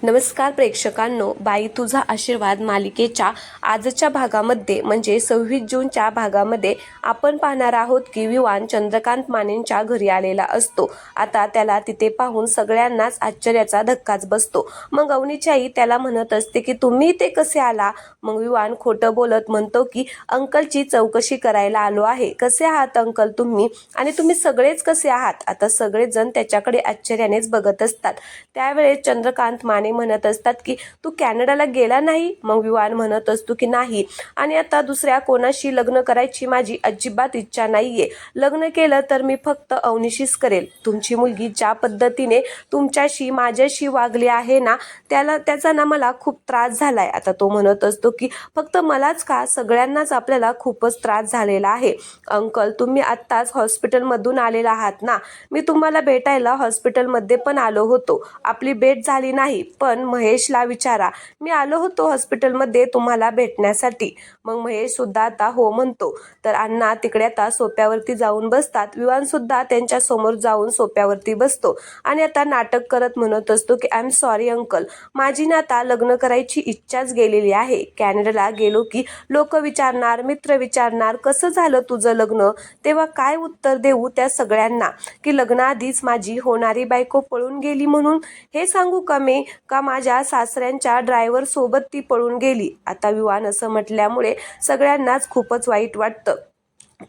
नमस्कार प्रेक्षकांनो, बाई तुझा आशीर्वाद मालिकेच्या आजच्या भागामध्ये म्हणजे 26 जूनच्या भागामध्ये आपण पाहणार आहोत की विवान चंद्रकांत मानेंच्या घरी आलेला असतो. आता त्याला तिथे पाहून सगळ्यांनाच आश्चर्याचा धक्काच बसतो. मग अवनीची आई त्याला म्हणत असते की तुम्ही इथे कसे आला. मग विवान खोटं बोलत म्हणतो की अंकलची चौकशी करायला आलो आहे. कसे आहात अंकल तुम्ही, आणि तुम्ही सगळेच कसे आहात. आता सगळेजण त्याच्याकडे आश्चर्यानेच बघत असतात. त्यावेळेस चंद्रकांत माने म्हणत असतात की तू कॅनडाला गेला नाही. मग विवान म्हणत असतो की नाही, आणि आता दुसऱ्या कोणाशी लग्न करायची माझी अजिबात इच्छा नाहीये. लग्न केलं तर मी फक्त अवनीशीच करेल. तुमची मुलगी ज्या पद्धतीने तुमच्याशी माझ्याशी वागली आहे ना, त्याचा ना मला खूप त्रास झालाय. आता तो म्हणत असतो की फक्त मलाच का, सगळ्यांनाच आपल्याला खूपच त्रास झालेला आहे. अंकल तुम्ही आत्ताच हॉस्पिटलमधून आलेला आहात ना, मी तुम्हाला भेटायला हॉस्पिटलमध्ये पण आलो होतो. आपली भेट झाली नाही, पण महेशला विचारा, मी आलो होतो हॉस्पिटलमध्ये तुम्हाला भेटण्यासाठी. मग महेश सुद्धा आता हो म्हणतो. तर अण्णा तिकडे आता सोप्यावरती जाऊन बसतात. विवान सुद्धा त्यांच्या समोर जाऊन सोप्यावरती बसतो आणि आता नाटक करत म्हणत असतो की आय एम सॉरी अंकल, माझी ना आता लग्न करायची इच्छाच गेलेली आहे. कॅनडाला गेलो की लोक विचारणार, मित्र विचारणार कसं झालं तुझं लग्न, तेव्हा काय उत्तर देऊ त्या सगळ्यांना, की लग्नाआधीच माझी होणारी बायको पळून गेली म्हणून हे सांगू का मी, का माझ्या सासऱ्यांच्या ड्रायव्हर सोबत ती पळून गेली. आता विवान असं म्हटल्यामुळे सगळ्यांनाच खूपच वाईट वाटतं.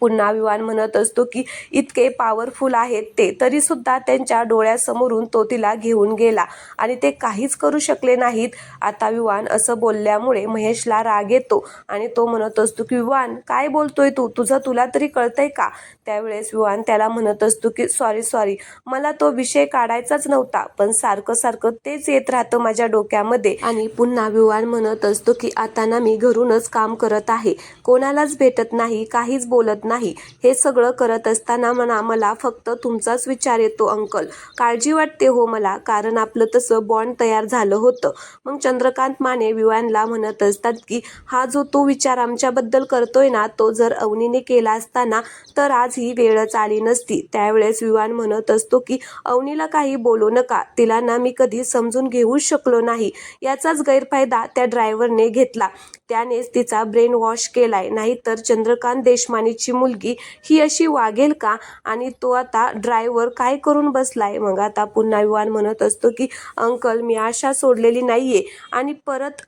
पुन्हा विवान म्हणत असतो की इतके पॉवरफुल आहेत ते, तरी सुद्धा त्यांच्या डोळ्यासमोरून तो तिला घेऊन गेला आणि ते काहीच करू शकले नाहीत. आता विवान असं बोलल्यामुळे महेशला राग येतो आणि तो म्हणत असतो की विवान काय बोलतोय तू, तुला तरी कळतंय का. त्यावेळेस विवान त्याला म्हणत असतो की सॉरी, मला तो विषय काढायचाच नव्हता, पण सारखं तेच येत राहतं माझ्या डोक्यामध्ये. आणि पुन्हा विवान म्हणत असतो की आता ना मी घरूनच काम करत आहे, कोणालाच भेटत नाही, काहीच बोलत नाही. हे सगळं करत असताना मला फक्त तुमचाच विचार येतो अंकल. काळजी वाटते हो मला, कारण आपलं तसं बॉन्ड तयार झालं होतं. मग चंद्रकांत माने विवानला म्हणत असतात की हा जो तो विचार आमच्याबद्दल करतोय ना, तो जर अवनीने केला असता ना, तर आज ही वेळच आली नसती. त्यावेळेस विवान म्हणत असतो की अवनीला काही बोलू नका, तिला ना मी कधी समजून घेऊच शकलो नाही. याचाच गैरफायदा त्या ड्रायव्हरने घेतला, त्यानेच तिचा ब्रेन वॉश केलाय. नाहीतर चंद्रकांत देशमानेची मुलगी ही अशी वागेल का, आणि तो आता ड्रायव्हर काय करून बसलाय. मग आता पुन्हा विवान म्हणत असतो की अंकल मी आशा सोडलेली नाहीये, आणि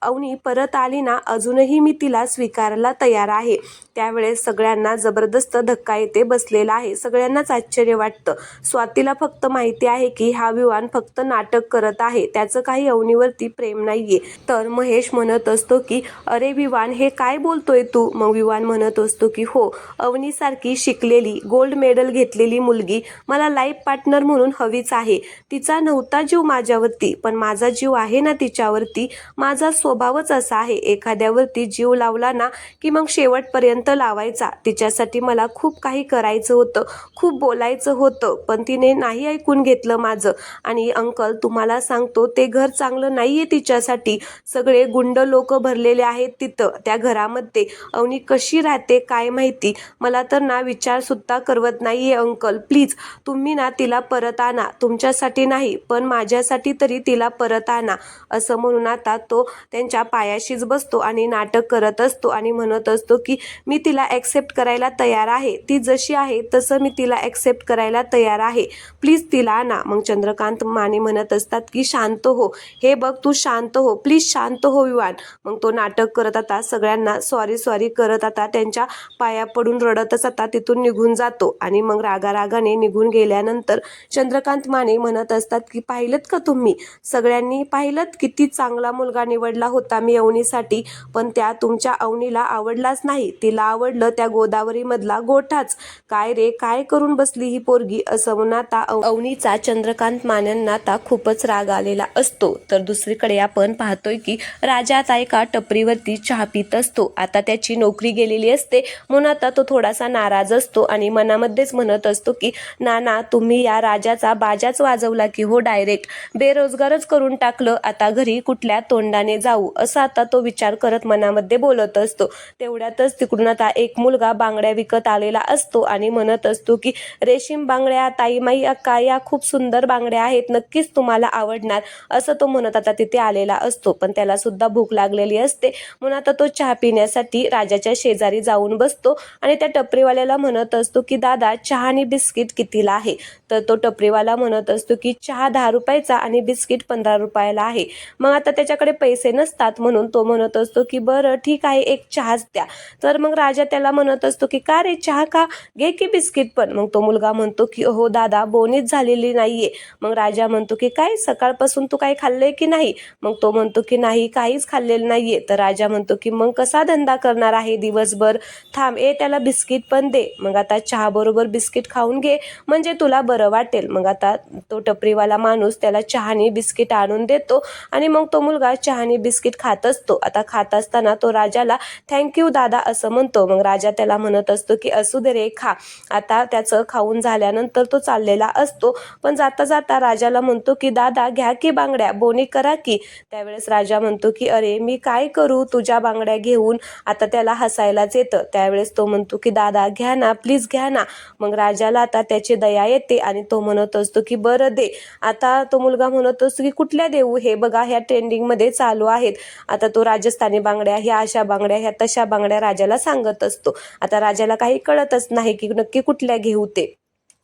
अवनी परत आली ना, अजूनही मी तिला स्वीकारायला तयार आहे. त्यावेळेस सगळ्यांना जबरदस्त धक्का येते बसलेला आहे. सगळ्यांनाच आश्चर्य वाटतं. स्वातीला फक्त माहिती आहे की हा विवान फक्त नाटक करत आहे, त्याचं काही अवनीवरती प्रेम नाहीये. तर महेश म्हणत असतो की अरे विवान हे काय बोलतोय तू. मग विवान म्हणत असतो की हो, अवनीसारखी शिकलेली, गोल्ड मेडल घेतलेली मुलगी मला लाईफ पार्टनर म्हणून हवीच आहे. तिचा नव्हता जीव माझ्यावरती, पण माझा जीव आहे ना तिच्यावरती. माझा स्वभावच असा आहे, एखाद्यावरती जीव लावला ना की मग शेवटपर्यंत लावायचा. तिच्यासाठी मला खूप काही करायचं होतं, खूप बोलायचं होतं, पण तिने नाही ऐकून घेतलं माझं. आणि अंकल तुम्हाला सांगतो, ते घर चांगलं नाहीये तिच्यासाठी. सगळे गुंड लोक भरलेले आहेत तिथं त्या घरामध्ये. अवनी कशी राहते काय माहिती, मला तर ना विचार सुद्धा करवत नाहीये अंकल. प्लीज तुम्ही ना तिला परत आणा, तुमच्यासाठी नाही पण माझ्यासाठी तरी तिला परत आणा. असं म्हणून आता तो त्यांच्या पायाशीच बसतो आणि नाटक करत असतो आणि म्हणत असतो की मी तिला ॲक्सेप्ट करायला तयार आहे, ती जशी आहे तसं मी तिला ॲक्सेप्ट करायला तयार आहे, प्लीज तिला आणा. मग चंद्रकांत माने म्हणत असतात की शांत हो, हे बघ तू शांत हो, प्लीज शांत हो विवान. मग तो नाटक करत आता सगळ्यांना सॉरी करत आता त्यांच्या पाया पडून रडतच आता तिथून निघून जातो. आणि मग रागाने निघून गेल्यानंतर चंद्रकांत माने म्हणत असतात की पाहिलत का तुम्ही, सगळ्यांनी पाहिलत किती चांगला मुलगा निवडला होता मी अवनीसाठी, पण त्या तुमच्या अवनीला आवडलाच नाही. तिला आवडलं त्या गोदावरी मधला गोठाच. काय रे काय करून बसली ही पोरगी. असं म्हणून आता अवनीचा चंद्रकांत मानेंना आता खूपच राग आलेला असतो. तर दुसरीकडे आपण पाहतोय की राजा आता एका टपरीवरती चहा पित असतो. आता त्याची नोकरी गेलेली असते म्हणून आता तो थोडा थोडासा नाराज असतो आणि मनामध्येच म्हणत असतो की नाना तुम्ही या राजाचा बाजाच वाजवला की हो, डायरेक्ट बेरोजगारच करून टाकलं, आता घरी कुठल्या तोंडाने जाऊ, असा आता तो विचार करत मनामध्ये बोलत असतो. तेवढ्यातच तिकडून आता एक मुलगा बांगड्या विकत आलेला असतो आणि म्हणत असतो की रेशीम बांगड्या ताईमाई अक्का, या खूप सुंदर बांगड्या आहेत, नक्कीच तुम्हाला आवडणार, असं तो म्हणत आता तिथे आलेला असतो. पण त्याला सुद्धा भूक लागलेली असते म्हणून आता तो चहा पिण्यासाठी राजाच्या शेजारी जाऊन बसतो आणि त्या टपरीवाल्याला म्हणत असतो की दादा चहा आणि बिस्किट कितीला आहे? तर तो टपरीवाला म्हणत असतो की चहा 10 रुपयाचा आणि बिस्किट 15 रुपयाला आहे. मग आता त्याच्याकडे पैसे नसतात म्हणून तो म्हणत असतो की बरं ठीक आहे, एक चहाच द्या. तर मग राजा त्याला म्हणत असतो की का रे, चहा का, घे की बिस्किट पण. मग तो मुलगा म्हणतो की हो दादा, बोनीच झालेली नाहीये. मग राजा म्हणतो की काय, सकाळपासून तू काही खाल्लंय की नाही? मग तो म्हणतो की नाही, काहीच खाल्लेलं नाहीये. तर राजा म्हणतो की मग कसा धंदा करणार आहे दिवसभर? थांब, त्याला बिस्किट पण दे. मग आता चहा बरोबर बिस्किट खाऊन घे म्हणजे तुला बरं वाटेल. मग आता तो टपरीवाला माणूस त्याला चहानी बिस्किट आणून देतो आणि मग तो मुलगा चहानी बिस्किट खात असतो. आता खात असताना तो राजाला थँक्यू दादा असं म्हणतो. मग राजा त्याला म्हणत असतो की असू दे रे, खा. आता त्याचं खाऊन झाल्यानंतर तो चाललेला असतो. पण जाता जाता राजाला म्हणतो की दादा घ्या की बांगड्या, बोनी करा की. त्यावेळेस राजा म्हणतो की अरे मी काय करू तुझ्या बांगड्या घेऊन? आता त्याला हसायलाच येतं. त्यावेळेस तो म्हणतो की दादा घ्या ना, प्लीज घ्या ना. मग राजाला आता त्याची दया येते आणि तो म्हणत असतो की बरं दे. आता तो मुलगा म्हणत असतो की कुठल्या देऊ? हे बघा, ह्या ट्रेंडिंग मध्ये चालू आहेत. आता तो राजस्थानी बांगड्या, ह्या अशा बांगड्या, ह्या तशा बांगड्या राजाला सांगत असतो. आता राजाला काही कळतच नाही की नक्की कुठल्या घेऊ ते.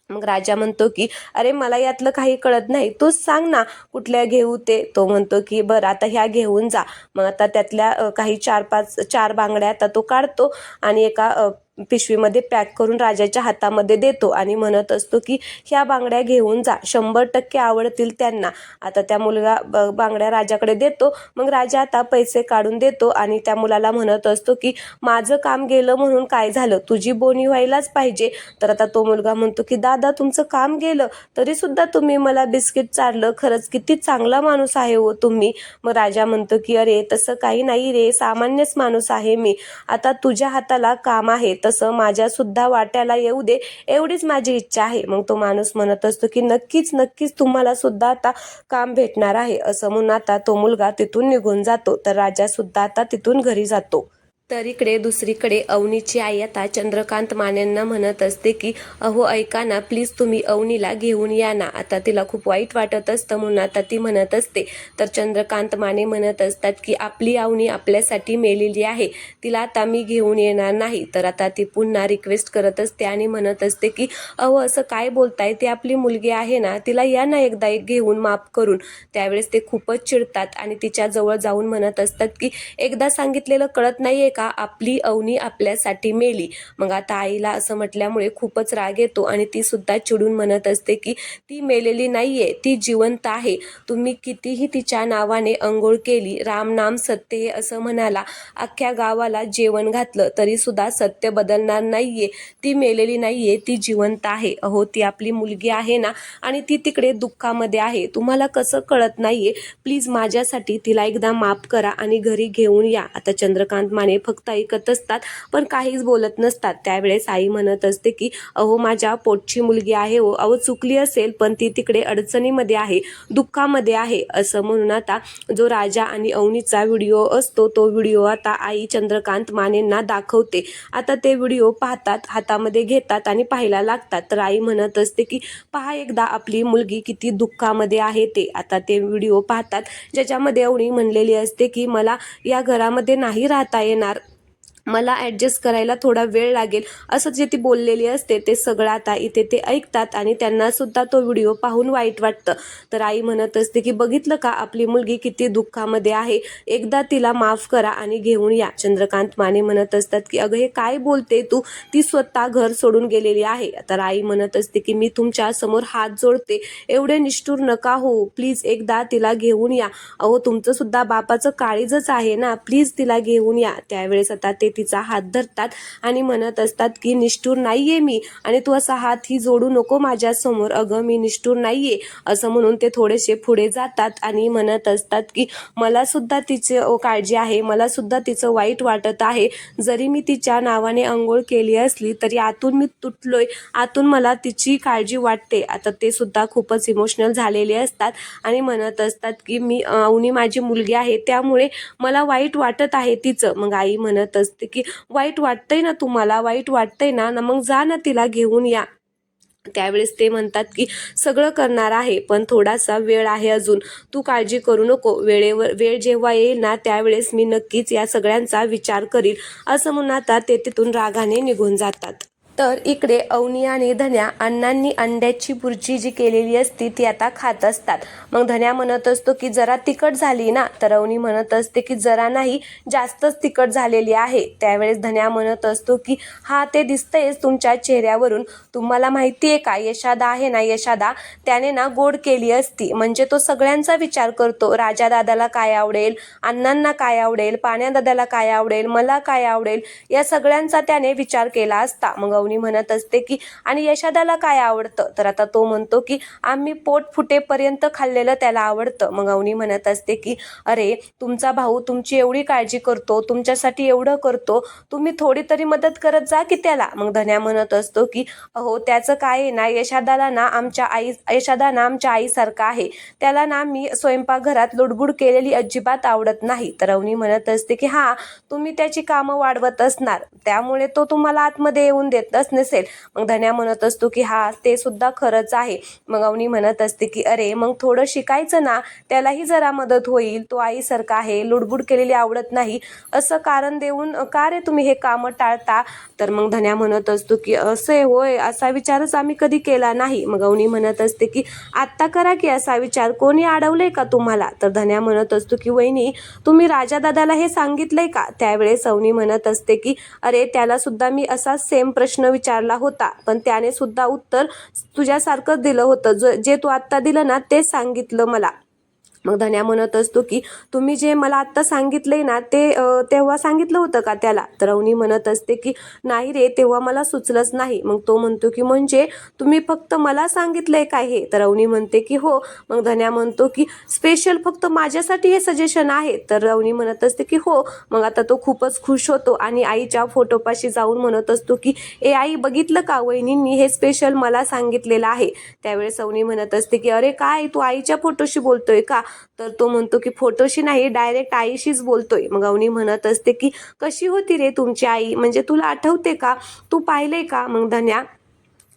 मग राजा म्हणतो की अरे मला यातलं काही कळत नाही, तूच सांग ना कुठल्या घेऊ ते. तो म्हणतो की बरं आता ह्या घेऊन जा. मग आता त्यातल्या काही 4 बांगड्या आता तो काढतो आणि एका पिशवीमध्ये पॅक करून राजाच्या हातामध्ये देतो आणि म्हणत असतो की ह्या बांगड्या घेऊन जा, 100% आवडतील त्यांना. आता त्या मुलगा बांगड्या राजाकडे देतो. मग राजा आता पैसे काढून देतो आणि त्या मुलाला म्हणत असतो की माझं काम गेलं म्हणून काय झालं, तुझी बोनी व्हायलाच पाहिजे. तर आता तो मुलगा म्हणतो की दादा तुमचं काम गेलं तरी सुद्धा तुम्ही मला बिस्किट चारलं, खरंच किती चांगला माणूस आहे हो तुम्ही. मग राजा म्हणतो की अरे तसं काही नाही रे, सामान्यच माणूस आहे मी. आता तुझ्या हाताला काम आहे तसं माझ्या सुद्धा वाट्याला येऊ दे, एवढीच माझी इच्छा आहे. मग तो माणूस म्हणत असतो की नक्कीच नक्कीच तुम्हाला सुद्धा आता काम भेटणार आहे, असं म्हणून आता तो मुलगा तिथून निघून जातो. तर राजा सुद्धा आता तिथून घरी जातो. तर इकडे दुसरीकडे अवनीची आई आता चंद्रकांत मानेंना म्हणत असते की अहो ऐका ना, प्लीज तुम्ही अवनीला घेऊन या ना. आता तिला खूप वाईट वाटत असतं म्हणून आता ती म्हणत असते. तर चंद्रकांत माने म्हणत असतात की आपली अवनी आपल्यासाठी मेलेली आहे, तिला आता मी घेऊन येणार नाही. तर आता ती पुन्हा रिक्वेस्ट करत असते आणि म्हणत असते की अहो असं काय बोलताय, ती आपली मुलगी आहे ना, तिला या ना एकदा एक घेऊन माफ करून. त्यावेळेस ते खूपच चिडतात आणि तिच्या जवळ जाऊन म्हणत असतात की एकदा सांगितलेलं कळत नाहीये का, आपली अवनी आपल्यासाठी मेली. मग आता आईला असं म्हटल्यामुळे खूपच राग येतो आणि ती सुद्धा चिडून म्हणत असते की ती मेलेली नाहीये, ती जिवंत आहे. तुम्ही कितीही तिच्या नावाने अंघोळ केली, राम नाम सत्य हे असं म्हणाला, अख्ख्या गावाला जेवण घातलं तरी सुद्धा सत्य बदलणार नाहीये. ती मेलेली नाहीये, ती जिवंत आहे. अहो ती आपली मुलगी आहे ना आणि ती तिकडे दुःखामध्ये आहे, तुम्हाला कसं कळत नाहीये? प्लीज माझ्यासाठी तिला एकदा माफ करा आणि घरी घेऊन या. आता चंद्रकांत माने फक्त ऐकत असतात पण काहीच बोलत नसतात. त्यावेळेस आई म्हणत असते की अहो माझ्या पोटची मुलगी आहे हो, अहो चुकली असेल पण ती तिकडे अडचणीमध्ये आहे, दुःखामध्ये आहे, असं म्हणून आता जो राजा आणि अवनीचा व्हिडिओ असतो तो व्हिडिओ आता आई चंद्रकांत मानेंना दाखवते. आता ते व्हिडिओ पाहतात, हातामध्ये घेतात आणि पाहायला लागतात. तर आई म्हणत असते की पहा एकदा आपली मुलगी किती दुःखामध्ये आहे ते. आता ते व्हिडिओ पाहतात ज्याच्यामध्ये अवनी म्हणलेली असते की मला या घरामध्ये नाही राहता येणार, मला ॲडजस्ट करायला थोडा वेळ लागेल, असं जे ती बोललेली असते ते सगळं आता इथे ते ऐकतात आणि त्यांना सुद्धा तो व्हिडिओ पाहून वाईट वाटतं. तर आई म्हणत असते की बघितलं का आपली मुलगी किती दुःखामध्ये आहे, एकदा तिला माफ करा आणि घेऊन या. चंद्रकांत माने म्हणत असतात की अगं हे काय बोलते तू, ती स्वतः घर सोडून गेलेली आहे. तर आई म्हणत असते की मी तुमच्या समोर हात जोडते, एवढे निष्ठुर नका हो, प्लीज एकदा तिला घेऊन या. अहो तुमचं सुद्धा बापाचं काळीजच आहे ना, प्लीज तिला घेऊन या. त्यावेळेस आता ते तिचा हात धरतात आणि म्हणत असतात की निष्ठुर नाहीये मी आणि तू असा हात ही जोडू नको माझ्या समोर, अगं मी निष्ठुर नाहीये असं म्हणून ते थोडेसे पुढे जातात आणि म्हणत असतात की मला सुद्धा तिची काळजी आहे, मला सुद्धा तिचं वाईट वाटत आहे. जरी मी तिच्या नावाने अंघोळ केली असली तरी आतून मी तुटलोय, आतून मला तिची काळजी वाटते. आता ते सुद्धा खूपच इमोशनल झालेले असतात आणि म्हणत असतात की मी अवनी माझी मुलगी आहे त्यामुळे मला वाईट वाटत आहे तिचं. मग आई म्हणत असते की वाईट वाटतंय ना तुम्हाला, वाईट वाटतंय ना, मग जा ना तिला घेऊन या. त्यावेळेस ते म्हणतात की सगळं करणार आहे पण थोडासा वेळ आहे अजून, तू काळजी करू नको, वेळ जेव्हा येईल ना त्यावेळेस मी नक्कीच या सगळ्यांचा विचार करील असं म्हणून आता ते तिथून रागाने निघून जातात. तर इकडे अवनी आणि धन्या अण्णांनी अंड्याची भुर्जी जी केलेली असती ती आता खात असतात. मग धन्या म्हणत असतो की जरा तिखट झाली ना, तर अवनी म्हणत असते की जरा नाही जास्तच तिखट झालेली आहे. त्यावेळेस धन्या म्हणत असतो की हा ते दिसतंयच तुमच्या चेहऱ्यावरून, तुम्हाला माहिती आहे का यशादा आहे ना, यशादा त्याने ना गोड केली असती, म्हणजे तो सगळ्यांचा विचार करतो, राजा दादाला काय आवडेल, अण्णांना काय आवडेल, पाण्या दादाला काय आवडेल, मला काय आवडेल, या सगळ्यांचा त्याने विचार केला असता. मग अवनी म्हणत असते की आणि यशादाला काय आवडतं, तर आता तो म्हणतो की आम्ही पोट फुटेपर्यंत खाल्लेलं त्याला आवडतं. मग अवनी म्हणत असते की अरे तुमचा भाऊ तुमची एवढी काळजी करतो, तुमच्यासाठी एवढं करतो, तुम्ही थोडी तरी मदत करत जा की त्याला. मग धन्या म्हणत असतो की अहो त्याचं काय आहे ना, यशादा ना आमच्या आईसारखा आहे, त्याला ना मी स्वयंपाकघरात लुडबुड केलेली अजिबात आवडत नाही. तर अवनी म्हणत असते की हा तुम्ही त्याची कामं वाढवत असणार त्यामुळे तो तुम्हाला आतमध्ये येऊन देतच नसेल. मग धन्या म्हणत असतो की हा ते सुद्धा खरंच आहे. मग अवनी म्हणत असते की अरे मग थोडं शिकायचं ना, त्यालाही जरा मदत होईल, तो आईसारखा आहे, लुडबुड केलेली आवडत नाही असं कारण देऊन का रे तुम्ही हे कामं टाळता. तर मग धन्या म्हणत असतो की असे होय, असा विचारच आम्ही कधी केला नाही. मग अवनी म्हणत असते की आत्ता करा की असा विचार, कोणी अडवलंय का तुम्हाला. तर धन्या म्हणत असतो की वहिनी तुम्ही राजा दादाला हे सांगितलंय का. त्यावेळेस अवनी म्हणत असते की अरे त्याला सुद्धा मी असा सेम प्रश्न विचारला होता पण त्याने सुद्धा उत्तर तुझ्यासारखंच दिलं होतं, जे तू आत्ता दिलं ना तेच सांगितलं मला. मग धन्या म्हणत असतो की तुम्ही जे मला आत्ता सांगितलंय ना ते तेव्हा सांगितलं होतं का त्याला. तर अवनी म्हणत असते की नाही रे तेव्हा मला सुचलंच नाही. मग तो म्हणतो की म्हणजे तुम्ही फक्त मला सांगितलंय काय हे. तर अवनी म्हणते की हो. मग धन्या म्हणतो की स्पेशल फक्त माझ्यासाठी हे सजेशन आहे. तर अवनी म्हणत असते की हो. मग आता तो खूपच खुश होतो आणि आईच्या फोटोपाशी जाऊन म्हणत असतो की ए आई बघितलं का, वहिनींनी हे स्पेशल मला सांगितलेलं आहे. त्यावेळेस अवनी म्हणत असते की अरे काय तू आईच्या फोटोशी बोलतोय का. तर तो म्हणतो की फोटोशी नाही डायरेक्ट आईशीच बोलतोय. मग अवनी म्हणत असते की कशी होती रे तुमची आई, म्हणजे तुला आठवते का, तू पाहिलंय का. मग धन्या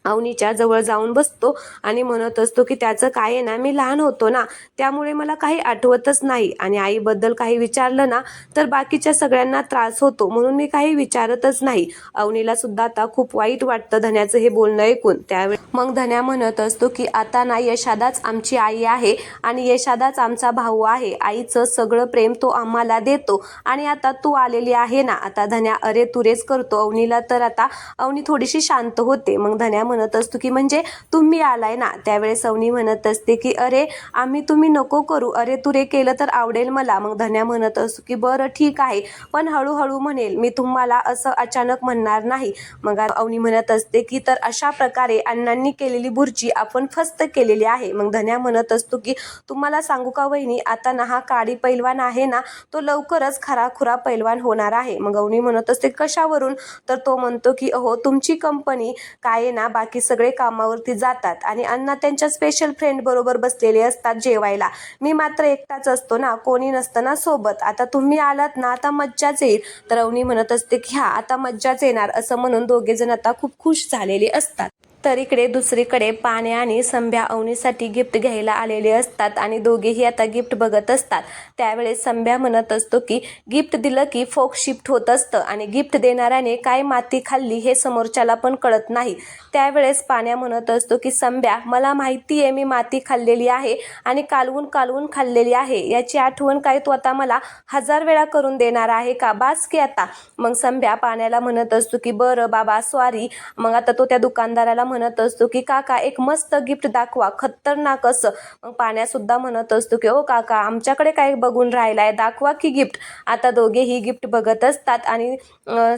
अवनीच्या जवळ जाऊन बसतो आणि म्हणत असतो की त्याचं काय आहे ना, मी लहान होतो ना त्यामुळे मला काही आठवतच नाही आणि आईबद्दल काही विचारलं ना तर बाकीच्या सगळ्यांना त्रास होतो म्हणून मी काही विचारतच नाही. अवनीला सुद्धा आता खूप वाईट वाटतं धन्याचं हे बोलणं ऐकून. त्यावेळी मग धन्या म्हणत असतो की आता ना यशादाच आमची आई आहे आणि यशादाच आमचा भाऊ आहे, आईचं सगळं प्रेम तो आम्हाला देतो आणि आता तू आलेली आहे ना. आता धन्या अरे तुरेच करतो अवनीला, तर आता अवनी थोडीशी शांत होते. मग धन्या म्हणत असतो की म्हणजे तुम्ही आलाय ना. त्यावेळेस अवनी म्हणत असते की अरे आम्ही तुम्ही नको करू, अरे तू रे केलं तर आवडेल मला. मग धन्या म्हणत असतो की बरं ठीक आहे पण हळूहळू म्हणेल, मी तुम्हाला असं अचानक म्हणणार नाही. मग अवनी म्हणत असते की तर अशा प्रकारे अण्णांनी केलेली भुर्जी आपण फस्त केलेली आहे. मग धन्या म्हणत असतो की तुम्हाला सांगू का वहिनी, आता ना हा काडी पैलवान आहे ना तो लवकरच खराखुरा पैलवान होणार आहे. मग अवनी म्हणत असते कशावरून. तर तो म्हणतो की अहो तुमची कंपनी काय ना बाकी सगळे कामावरती जातात आणि अण्णा त्यांच्या स्पेशल फ्रेंड बरोबर बसलेले असतात जेवायला, मी मात्र एकटाच असतो ना, कोणी नसतं ना सोबत. आता तुम्ही आलात ना आता मज्जाच येईल. तर अवनी म्हणत असते की हा आता मज्जाच येणार असं म्हणून दोघे जण आता खूप खुश झालेले असतात. तर इकडे दुसरीकडे पाण्या आणि संभ्या अवनीसाठी गिफ्ट घ्यायला आलेले असतात आणि दोघेही आता गिफ्ट बघत असतात. त्यावेळेस संभ्या म्हणत असतो की गिफ्ट दिलं की फोक शिफ्ट होत असतं आणि गिफ्ट देणाऱ्याने काय माती खाल्ली हे समोरच्याला पण कळत नाही. त्यावेळेस पाण्या म्हणत असतो की संभ्या मला माहिती आहे मी माती खाल्लेली आहे आणि कालवून कालवून खाल्लेली आहे, याची आठवण काय तू आता मला 1000 वेळा करून देणार आहे का, बास की आता. मग संभ्या पाण्याला म्हणत असतो की बरं बाबा सॉरी. मग आता तो त्या दुकानदाराला म्हणत असतो की काका एक मस्त गिफ्ट दाखवा, खतरनाक असं. मग पाण्या सुद्धा म्हणत असतो की ओ काका आमच्याकडे काय बघून राहिलाय, दाखवा की गिफ्ट. आता दोघेही गिफ्ट बघत असतात आणि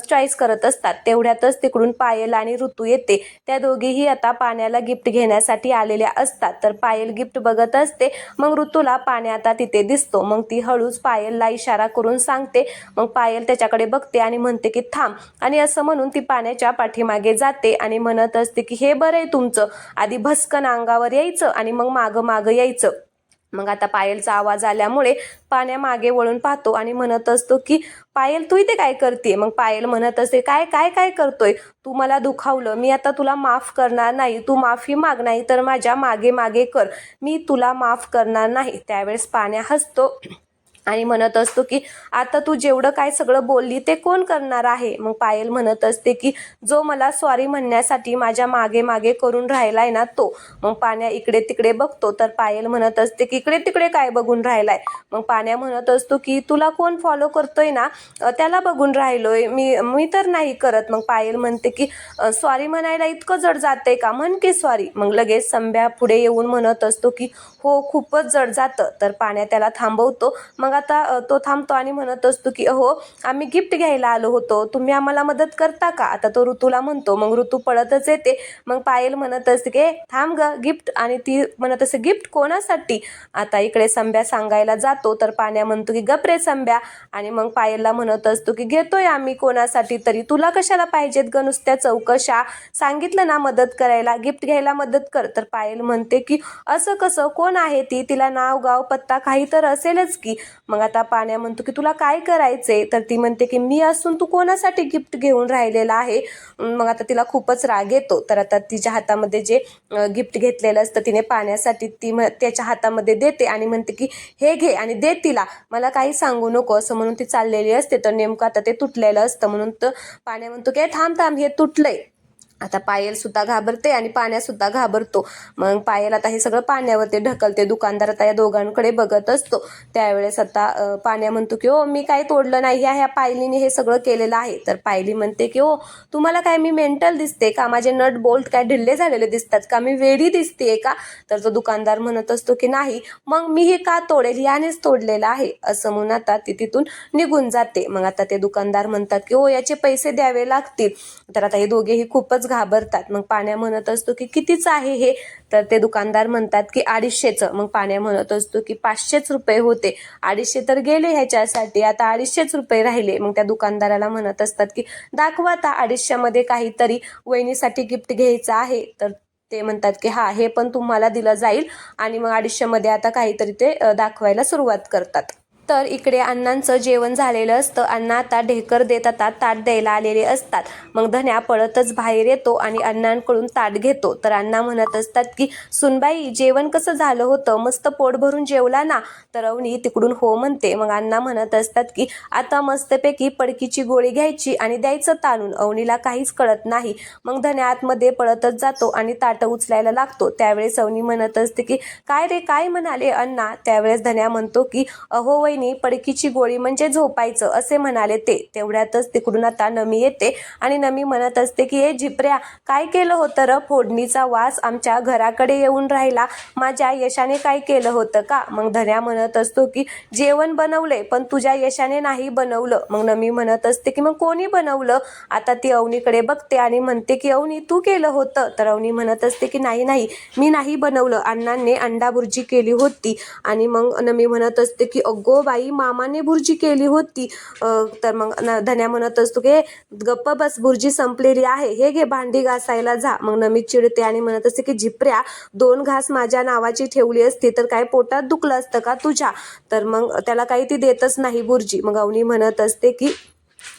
चॉईस करत असतात. तेवढ्यातच तिकडून पायल आणि ऋतू येते. त्या दोघीही आता पाण्याला गिफ्ट घेण्यासाठी आलेल्या असतात. तर पायल गिफ्ट बघत असते. मग ऋतूला पाण्या आता तिथे दिसतो. मग ती हळूच पायलला इशारा करून सांगते. मग पायल त्याच्याकडे बघते आणि म्हणते की थांब, आणि असं म्हणून ती पाण्याच्या पाठीमागे जाते आणि म्हणत असते की हे बरं आहे तुमचं, आधी भस्कन अंगावर यायचं आणि मग मागं मागं यायचं. मग आता पायलचा आवाज आल्यामुळे पाण्या मागे वळून पाहतो आणि म्हणत असतो की पायल तू इथे काय करते. मग पायल म्हणत असते काय काय काय करतोय, तू मला दुखावलं, मी आता तुला माफ करणार नाही, तू माफी माग, नाही तर माझ्या मागे मागे कर, मी तुला माफ करणार नाही. त्यावेळेस पाण्या हसतो आणि म्हणत असतो की आता तू जेवढं काय सगळं बोलली ते कोण करणार आहे. मग पायल म्हणत असते की जो मला सॉरी म्हणण्यासाठी माझ्या मागे मागे करून राहिलाय ना तो. मग पाण्या इकडे तिकडे बघतो तर पायल म्हणत असते की इकडे तिकडे काय बघून राहिलाय. मग पाण्या म्हणत असतो की तुला कोण फॉलो करतोय ना त्याला बघून राहिलोय, मी तर नाही करत. मग पायल म्हणते की सॉरी म्हणायला इतकं जड जातंय का, म्हण की सॉरी. मग लगेच संभ्या पुढे येऊन म्हणत असतो की हो खूपच जड जातं. तर पाण्या त्याला थांबवतो. मग आता तो थांबतो आणि म्हणत असतो की हो आम्ही गिफ्ट घ्यायला आलो होतो, तुम्ही आम्हाला मदत करता का. आता तो ऋतूला म्हणतो. मग ऋतू पळतच येते. मग पायल म्हणत असते की थांब ग गिफ्ट, आणि ती म्हणत असते गिफ्ट कोणासाठी. आता इकडे संभ्या सांगायला जातो तर पाण्या म्हणतो की गप रे संभ्या, आणि मग पायलला म्हणत असतो की घेतोय आम्ही कोणासाठी तरी, तुला कशाला पाहिजेत ग नुसत्या चौकशा, सांगितलं ना मदत करायला, गिफ्ट घ्यायला मदत कर. तर पायल म्हणते की असं कसं, कोण आहे ती, तिला नाव गाव पत्ता काही तर असेलच की. मग आता पाण्या म्हणतो की तुला काय करायचंय. तर ती म्हणते की मी असून तू कोणासाठी गिफ्ट घेऊन राहिलेला आहे. मग आता तिला खूपच राग येतो. तर आता तिच्या हातामध्ये जे गिफ्ट घेतलेलं असतं तिने पाण्यासाठी ती त्याच्या हातामध्ये देते आणि म्हणते की हे घे आणि दे तिला, मला काही सांगू नको, असं म्हणून ती चाललेली असते. तर नेमकं आता ते तुटलेलं असतं. म्हणून तर पाण्या म्हणतो की थांब थांब हे तुटलंय. आता पायल सुद्धा घाबरते आणि पाण्या सुद्धा घाबरतो. मग पायल आता हे सगळं पाण्यावरती ढकलते. दुकानदार आता या दोघांकडे बघत असतो. त्यावेळेस आता पाण्या म्हणतो की ओ मी काही तोडलं नाही, ह्या पायलीने हे सगळं केलेलं आहे. तर पायली म्हणते की ओ तुम्हाला काय मी मेंटल दिसते का, माझे नट बोल्ट काय ढिल्ले झालेले दिसतात का, मी वेडी दिसते का. तर तो दुकानदार म्हणत असतो की नाही, मग मी हे का तोडेल, यानेच तोडलेलं आहे, असं म्हणून आता ती तिथून निघून जाते. मग आता ते दुकानदार म्हणतात की ओ याचे पैसे द्यावे लागतील. तर आता हे दोघेही खूपच घाबरतात. मग पाण्या म्हणत असतो की कितीच आहे हे. तर ते दुकानदार म्हणतात की 250चं. मग पाण्या म्हणत असतो की 500च रुपये होते, 250 तर गेले ह्याच्यासाठी, आता 250च रुपये राहिले. मग त्या दुकानदाराला म्हणत असतात की दाखवा आता 250 मध्ये काहीतरी वहिनीसाठी गिफ्ट घ्यायचं आहे. तर ते म्हणतात की हा हे पण तुम्हाला दिलं जाईल, आणि मग 250 मध्ये आता काहीतरी ते दाखवायला सुरुवात करतात. तर इकडे अण्णांचं जेवण झालेलं असतं. अण्णा आता ढेकर देत आता ताट द्यायला आलेले असतात. मग धन्या पळतच बाहेर येतो आणि अण्णांकडून ताट घेतो. तर अण्णा म्हणत असतात की सुनबाई जेवण कसं झालं होतं, मस्त पोट भरून जेवला ना. तर अवनी तिकडून हो म्हणते. मग अण्णा म्हणत असतात की आता मस्तपैकी पडकीची गोळी घ्यायची आणि द्यायचं ताणून. अवनीला काहीच कळत नाही. मग धन्या आतमध्ये पळतच जातो आणि ताटं उचलायला लागतो. त्यावेळेस अवनी म्हणत असते की काय रे काय म्हणाले अण्णा. त्यावेळेस धन्या म्हणतो की अहो वहिनी पडकीची गोळी म्हणजे झोपायचं असे म्हणाले ते. तेवढ्यातच तिकडून आता नमी येते आणि नमी म्हणत असते की ए झिपऱ्या काय केलं होतं र, फोडणीचा वास आमच्या घराकडे येऊन राहिला, माझ्या यशाने काय केलं होतं का. मग धन्या म्हणत असतो की जेवण बनवले पण तुझ्या यशाने नाही बनवलं. मग नमी म्हणत असते की मग कोणी बनवलं. आता ती अवनीकडे बघते आणि म्हणते की अवनी तू केलं होतं. तर अवनी म्हणत असते की नाही नाही मी नाही बनवलं, अण्णांनी अंडा भुर्जी केली होती. आणि मग नमी म्हणत असते की अगो बाई मामाने भुर्जी केली होती. तर मग धन्या म्हणत असतो की गप्प बस, भुर्जी संपलेली आहे, हे घे भांडी घासायला जा. मग नमी चिडते आणि म्हणत असते की झिपऱ्या 2 घास माझ्या नावाची ठेवली असती तर काय पोटात दुखलं असतं का तुझ्या. तर मग त्याला काही ती देतच नाही भुर्जी. मग अवनी म्हणत असते की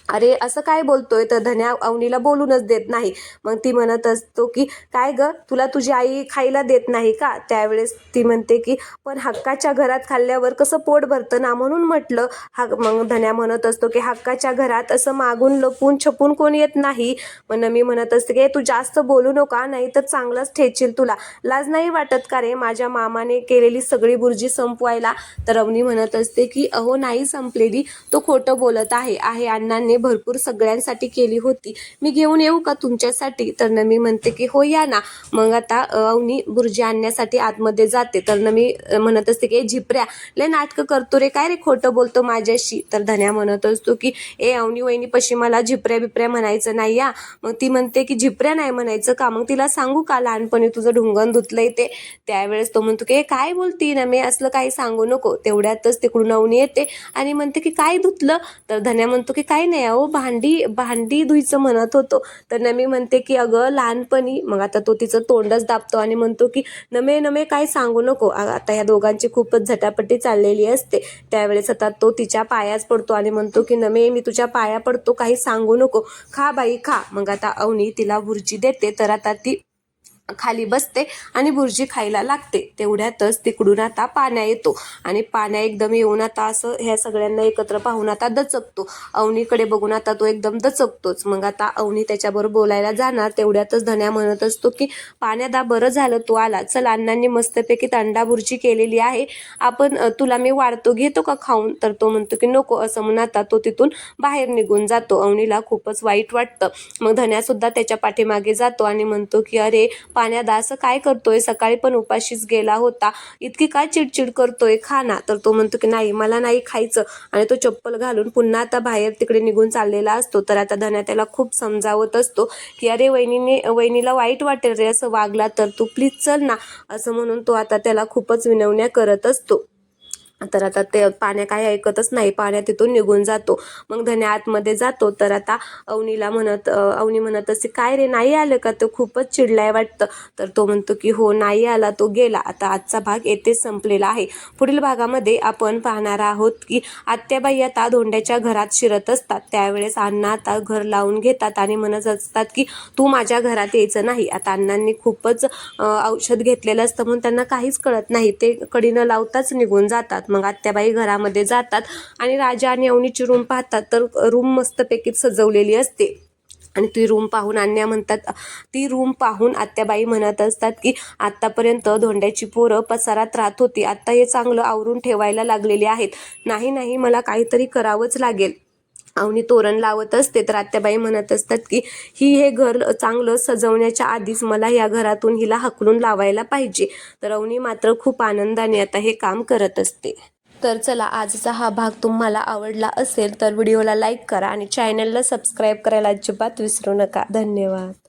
अरे असं काय बोलतोय. तर धन्या अवनीला बोलूनच देत नाही. मग ती म्हणत असतो की काय ग तुला तुझी आई खायला देत नाही का. त्यावेळेस ती म्हणते की पण हक्काच्या घरात खाल्ल्यावर कसं पोट भरतं ना, म्हणून म्हटलं. मग धन्या म्हणत असतो की हक्काच्या घरात असं मागून लपून छपून कोण येत नाही. मग नमी म्हणत असते की तू जास्त बोलू नका नाही तर चांगलंच ठेचील तुला, लाज नाही वाटत का रे माझ्या मामाने केलेली सगळी भुर्जी संपवायला. तर अवनी म्हणत असते की अहो नाही संपलेली, तो खोटं बोलत आहे, अण्णांनी भरपूर सगळ्यांसाठी केली होती, मी घेऊन येऊ का तुमच्यासाठी? तर नमी म्हणते की हो या ना. मग आता अवनी बुर्जी आणण्यासाठी आतमध्ये जाते. तर नमी म्हणत असते की झिपऱ्या लय नाटकं करतो रे, काय रे खोटं बोलतो माझ्याशी? तर धन्या म्हणत असतो की अवनी वहिनी पशी मला झिपऱ्या बिपऱ्या म्हणायचं नाही या. मग ती म्हणते की झिपऱ्या नाही म्हणायचं का? मग तिला सांगू का लहानपणी तुझं ढुंगण धुतलंय ते? त्यावेळेस तो म्हणतो की काय बोलती ना, मी असलं काही सांगू नको. तेवढ्यातच तिकडून अवनी येते आणि म्हणते की काय धुतलं? तर धन्या म्हणतो की काही नाही अहो, भांडी धुईचं म्हणत होतो. तर नमी म्हणते की अगं लहानपणी. मग आता तो तिचं तोंडच दाबतो आणि म्हणतो की नमे नमे काय सांगू नको. आता या दोघांची खूपच झटापटी चाललेली असते. त्यावेळेस आता तो तिच्या पायाच पडतो आणि म्हणतो की नमे मी तुझ्या पाया पडतो, काही सांगू नको, खा बाई खा. मग आता अवनी तिला बुर्जी देते. तर आता ती खाली बसते आणि बुर्जी खायला लागते. तेवढ्यातच तिकडून आता पाण्या येतो आणि पाण्या एकदम येऊन आता असं ह्या सगळ्यांना एकत्र पाहून आता दचकतो. अवनीकडे बघून आता तो एकदम दचकतोच. मग आता अवनी त्याच्याबरोबर बोलायला जाणार. तेवढ्यातच धन्या म्हणत असतो की पाण्यादा बरं झालं तू आला, चल अण्णांनी मस्तपैकी अंडा बुर्जी केलेली आहे, आपण तुला मी वाढतो, घेतो का खाऊन? तर तो म्हणतो की नको. असं म्हणून आता तो तिथून बाहेर निघून जातो. अवनीला खूपच वाईट वाटतं. मग धन्या सुद्धा त्याच्या पाठीमागे जातो आणि म्हणतो की अरे पाण्यादा असं काय करतोय, सकाळी पण उपाशीच गेला होता, इतकी काय चिडचिड करतोय, खा ना. तर तो म्हणतो की नाही मला नाही खायचं आणि तो चप्पल घालून पुन्हा आता बाहेर तिकडे निघून चाललेला असतो. तर आता धन्या त्याला खूप समजावत असतो की अरे वहिनीला वाईट वाटेल रे असं वागला तर, तू प्लीज चल ना. असं म्हणून तो आता त्याला खूपच विनवण्या करत असतो. तर आता ते पाण्या काय ऐकतच नाही, पाण्या तिथून निघून जातो. मग धन्या आतमध्ये जातो. तर आता अवनी म्हणत असते काय रे नाही आलं का, तो खूपच चिडलाय वाटतं. तर तो म्हणतो की हो नाही आला, तो गेला. आता आजचा भाग येथेच संपलेला आहे. पुढील भागामध्ये आपण पाहणार आहोत की आत्याबाई आता धोंड्याच्या घरात शिरत असतात. त्यावेळेस अण्णा आता घर लावून घेतात आणि म्हणत असतात की तू माझ्या घरात यायचं नाही. आता अण्णांनी खूपच औषध घेतलेलं असतं म्हणून त्यांना काहीच कळत नाही, ते कडीनं लावताच निघून जातात. मग आत्याबाई घरामध्ये जातात आणि राजा आणि अवनीची रूम पाहतात. तर रूम मस्तपैकी सजवलेली असते आणि ती रूम पाहून आत्याबाई म्हणत असतात की आतापर्यंत धोंड्याची पोरं पसारात राहत होती, आता हे चांगलं आवरून ठेवायला लागलेले आहेत. नाही मला काहीतरी करावंच लागेल. अवनी तोरण लावत असते. तर आत्याबाई म्हणत असतात की हे घर चांगलं सजवण्याच्या आधीच मला या घरातून हिला हकलून लावायला पाहिजे. तर अवनी मात्र खूप आनंदाने आता हे काम करत असते. तर चला, आजचा हा भाग तुम्हाला आवडला असेल तर व्हिडिओला लाईक करा आणि चॅनलला सबस्क्राईब करायला अजिबात विसरू नका. धन्यवाद.